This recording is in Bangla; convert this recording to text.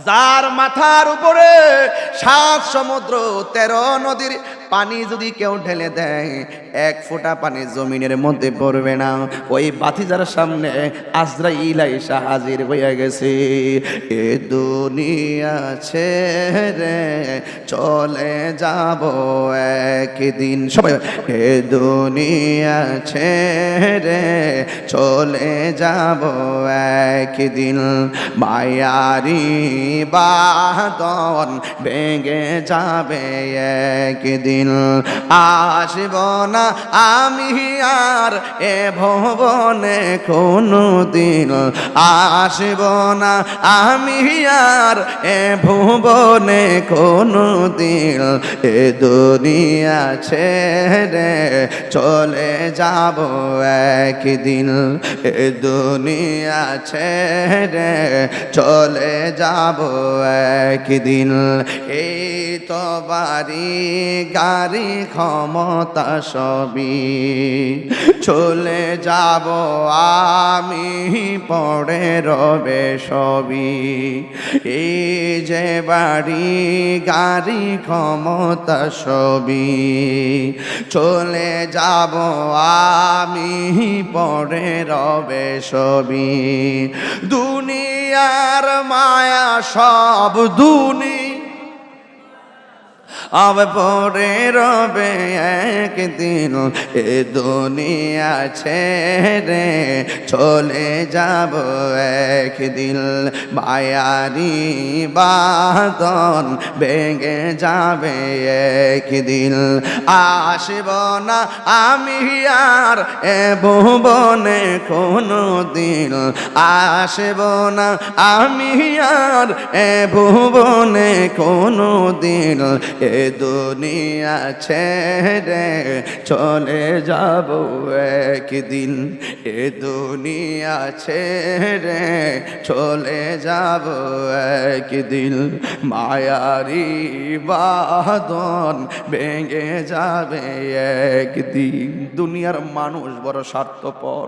যার মাথার উপরে 7 সমুদ্র 13 নদীর পানি যদি কেউ ঢেলে দেয়, 1 ফোঁটা পানি জমিনের মধ্যে পড়বে না। ওই বাতিজার সামনে আজরাইল আইসা হাজির হইয়া গেছে। এ দুনিয়া ছেড়ে চলে যাব একদিন, সবাই এ দুনিয়া ছেড়ে চলে যাব একদিন, মায়ারি বাঁধন ভেঙে যাবে একদিন, আসব না আমি আর এ ভুবনে কোনো দিন, আসব না আমি আর এ ভুবনে কোনো দিন, এ দুনিয়া ছেড়ে চলে যাব একদিন, এ দুনিয়া ছেড়ে চলে যাব একদিন। এই তো বাড়ি গাড়ি ক্ষমতা সবই চলে যাব আমি, পড়ে রবে সবই। এই যে বাড়ি গাড়ি ক্ষমতা সবই চলে যাব আমি, পড়ে রবে সবই। দুনিয়ার মায়া সব আব পরে রবে একদিন, এ দুনিয়া ছেড়ে চলে যাব একদিন, মায়ারি বাঁধন ভেঙে যাবে একদিন, আসব না আমি আর এ ভুবনে কোনো দিন, আসব না আমি আর এ ভুবনে কোনো দিন, এ দুনিয়া ছেড়ে চলে যাব একদিন, এ দুনিয়া ছেড়ে চলে যাব একদিন, মায়ারি বাঁধন ভেঙে যাবে একদিন। দুনিয়ার মানুষ বড় স্বার্থপর।